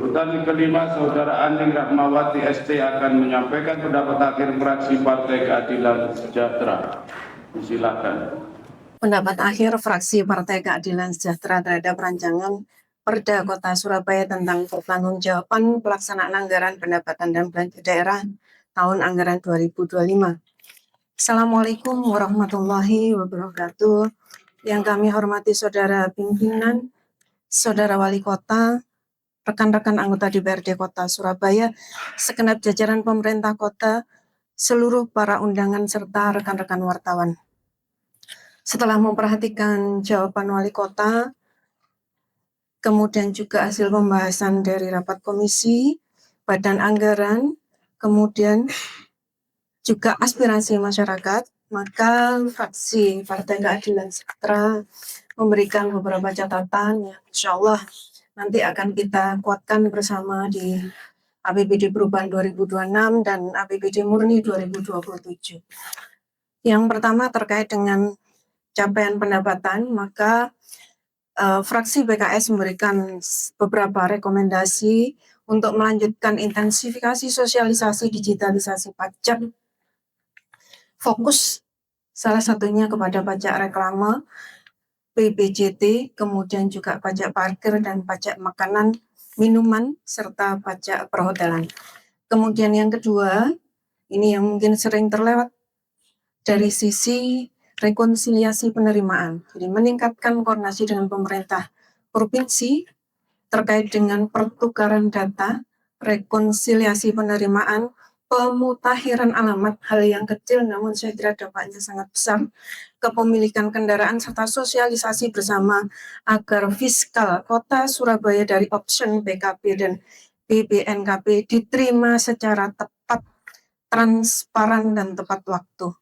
Urutan kelima, Saudara Anding Rahmawati ST akan menyampaikan pendapat akhir fraksi Partai Keadilan Sejahtera. Silakan. Pendapat akhir fraksi Partai Keadilan Sejahtera terhadap rancangan Perda Kota Surabaya tentang pertanggungjawaban pelaksanaan anggaran pendapatan dan belanja daerah tahun anggaran 2025. Assalamualaikum warahmatullahi wabarakatuh. Yang kami hormati Saudara Pimpinan, Saudara Wali Kota, rekan-rekan anggota DPRD Kota Surabaya, segenap jajaran pemerintah kota, seluruh para undangan serta rekan-rekan wartawan. Setelah memperhatikan jawaban Wali Kota, kemudian juga hasil pembahasan dari rapat komisi, badan anggaran, kemudian juga aspirasi masyarakat, maka fraksi Partai Keadilan Sejahtera memberikan beberapa catatan yang insya Allah nanti akan kita kuatkan bersama di APBD Perubahan 2026 dan APBD Murni 2027. Yang pertama terkait dengan capaian pendapatan, maka fraksi PKS memberikan beberapa rekomendasi untuk melanjutkan intensifikasi sosialisasi digitalisasi pajak, fokus salah satunya kepada pajak reklame, PPJT, kemudian juga pajak parkir dan pajak makanan, minuman, serta pajak perhotelan. Kemudian yang kedua, ini yang mungkin sering terlewat dari sisi rekonsiliasi penerimaan. Jadi meningkatkan koordinasi dengan pemerintah provinsi terkait dengan pertukaran data, rekonsiliasi penerimaan, pemutakhiran alamat, hal yang kecil namun saya kira dampaknya sangat besar, kepemilikan kendaraan serta sosialisasi bersama agar fiskal Kota Surabaya dari option BKP dan BPNKP diterima secara tepat, transparan dan tepat waktu.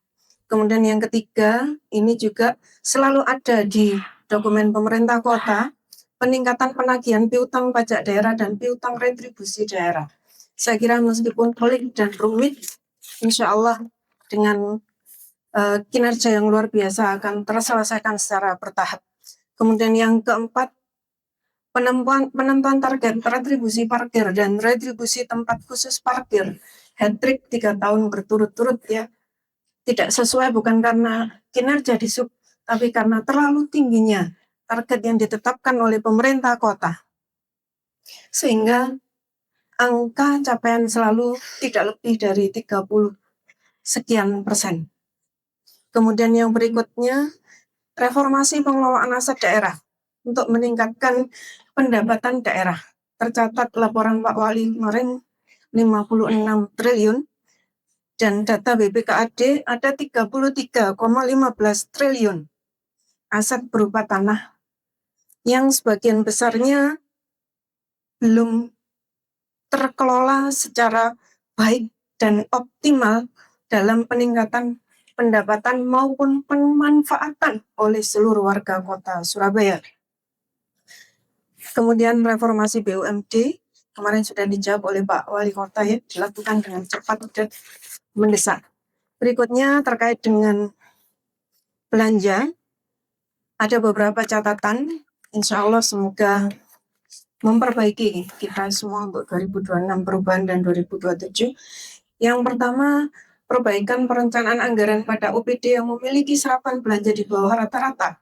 Kemudian yang ketiga, ini juga selalu ada di dokumen pemerintah kota, peningkatan penagihan piutang pajak daerah dan piutang retribusi daerah. Saya kira meskipun pelik dan rumit, insya Allah dengan kinerja yang luar biasa akan terselesaikan secara bertahap. Kemudian yang keempat, penentuan target retribusi parkir dan retribusi tempat khusus parkir, hat-trick 3 tahun berturut-turut ya. Tidak sesuai bukan karena kinerja di sub, tapi karena terlalu tingginya target yang ditetapkan oleh pemerintah kota. Sehingga angka capaian selalu tidak lebih dari 30 sekian persen. Kemudian yang berikutnya, reformasi pengelolaan aset daerah untuk meningkatkan pendapatan daerah. Tercatat laporan Pak Wali kemarin 56 triliun, dan data BPKAD ada 33,15 triliun aset berupa tanah yang sebagian besarnya belum terkelola secara baik dan optimal dalam peningkatan pendapatan maupun pemanfaatan oleh seluruh warga kota Surabaya. Kemudian reformasi BUMD kemarin sudah dijawab oleh Pak Wali Kota ya, dilakukan dengan cepat dan mendesak. Berikutnya terkait dengan belanja, ada beberapa catatan, insya Allah semoga memperbaiki kita semua untuk 2026 perubahan dan 2027. Yang pertama, perbaikan perencanaan anggaran pada OPD yang memiliki serapan belanja di bawah rata-rata.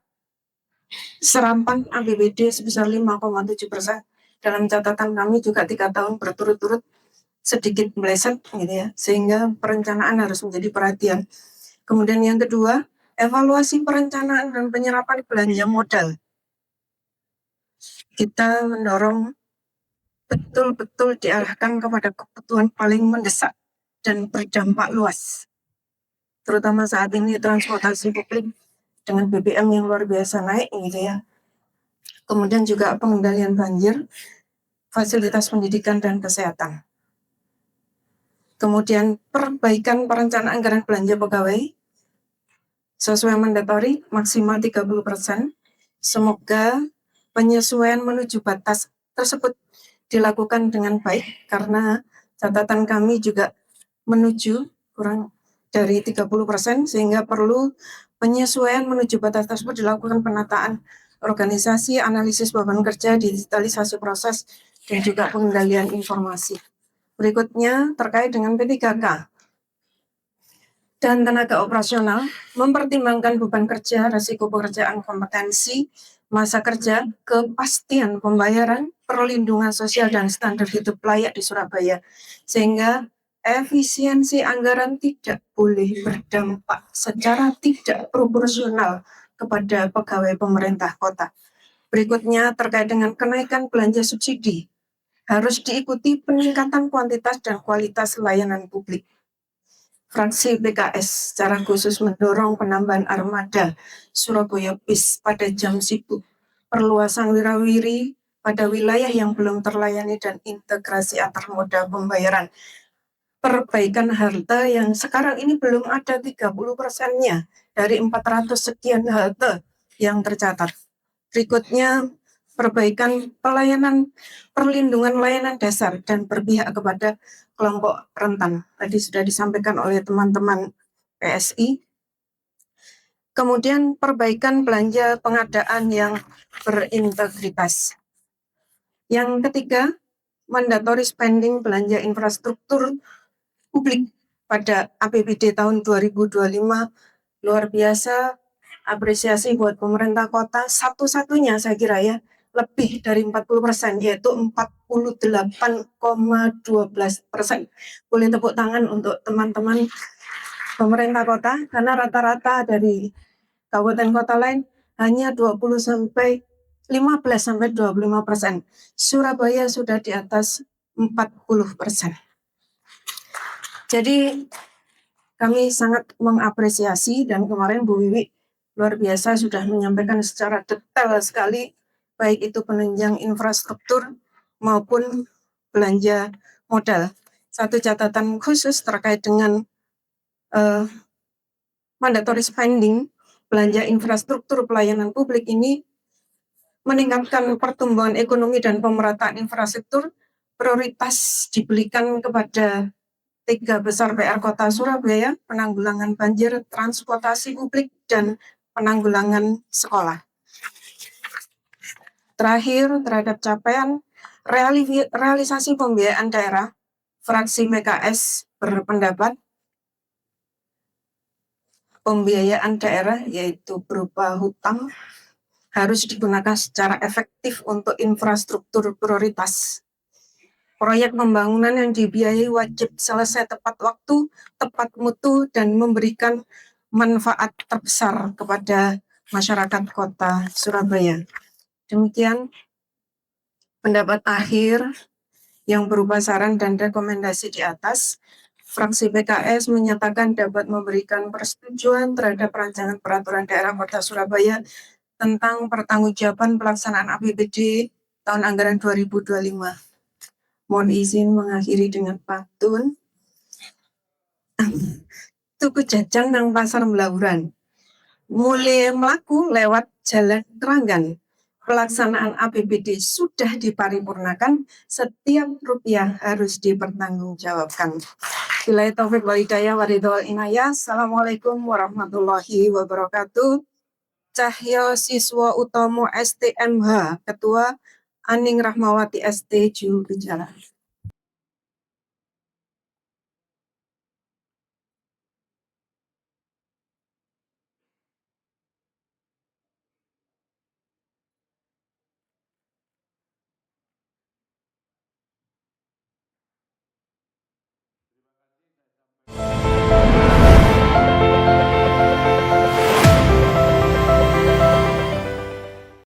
Serapan APBD sebesar 5,7%. Dalam catatan kami juga 3 tahun berturut-turut sedikit meleset gitu ya, sehingga perencanaan harus menjadi perhatian. Kemudian yang kedua, evaluasi perencanaan dan penyerapan belanja modal. Kita mendorong betul-betul diarahkan kepada kebutuhan paling mendesak dan berdampak luas. Terutama saat ini transportasi publik dengan BBM yang luar biasa naik gitu ya. Kemudian juga pengendalian banjir, fasilitas pendidikan dan kesehatan. Kemudian perbaikan perencanaan anggaran belanja pegawai sesuai mandatori maksimal 30%. Semoga penyesuaian menuju batas tersebut dilakukan dengan baik karena catatan kami juga menuju kurang dari 30% sehingga perlu penyesuaian menuju batas tersebut dilakukan penataan organisasi, analisis beban kerja, digitalisasi proses, dan juga pengendalian informasi. Berikutnya terkait dengan P3K dan tenaga operasional, mempertimbangkan beban kerja, resiko pekerjaan, kompetensi, masa kerja, kepastian pembayaran, perlindungan sosial, dan standar hidup layak di Surabaya. Sehingga efisiensi anggaran tidak boleh berdampak secara tidak proporsional kepada pegawai pemerintah kota. Berikutnya terkait dengan kenaikan belanja subsidi, harus diikuti peningkatan kuantitas dan kualitas layanan publik. Fraksi PKS secara khusus mendorong penambahan armada Surabaya Bis pada jam sibuk, perluasan wirawiri pada wilayah yang belum terlayani dan integrasi antar moda pembayaran. Perbaikan halte yang sekarang ini belum ada 30%-nya dari 400 sekian halte yang tercatat. Berikutnya, perbaikan pelayanan perlindungan layanan dasar dan berpihak kepada kelompok rentan. Tadi sudah disampaikan oleh teman-teman PSI. Kemudian perbaikan belanja pengadaan yang berintegritas. Yang ketiga, mandatory spending belanja infrastruktur publik pada APBD tahun 2025 luar biasa. Apresiasi buat pemerintah kota, satu-satunya saya kira ya, lebih dari 40%, yaitu 48,12%. Boleh tepuk tangan untuk teman-teman pemerintah kota, karena rata-rata dari kabupaten kota lain hanya 15-25%. Surabaya sudah di atas 40%. Jadi kami sangat mengapresiasi, dan kemarin Bu Wiwi luar biasa sudah menyampaikan secara detail sekali, baik itu penunjang infrastruktur maupun belanja modal. Satu catatan khusus terkait dengan mandatory spending, belanja infrastruktur pelayanan publik ini meningkatkan pertumbuhan ekonomi dan pemerataan infrastruktur, prioritas diberikan kepada 3 besar PR Kota Surabaya, penanggulangan banjir, transportasi publik, dan penanggulangan sekolah. Terakhir, terhadap capaian realisasi pembiayaan daerah, fraksi PKS berpendapat pembiayaan daerah yaitu berupa hutang harus digunakan secara efektif untuk infrastruktur prioritas. Proyek pembangunan yang dibiayai wajib selesai tepat waktu, tepat mutu, dan memberikan manfaat terbesar kepada masyarakat kota Surabaya. Demikian pendapat akhir yang berupa saran dan rekomendasi di atas. Fraksi PKS menyatakan dapat memberikan persetujuan terhadap rancangan peraturan daerah kota Surabaya tentang pertanggungjawaban pelaksanaan APBD tahun anggaran 2025. Mohon izin mengakhiri dengan pantun. Tuku jajan nang pasar Blauran, mulai melaku lewat jalan Keranggan. Pelaksanaan APBD sudah diparipurnakan, setiap rupiah harus dipertanggungjawabkan. Billahi taufik wal hidayah waridhol inayah. Assalamualaikum warahmatullahi wabarakatuh. Cahyo Siswa Utomo STMH, Ketua Aning Rahmawati ST Juru Bicara.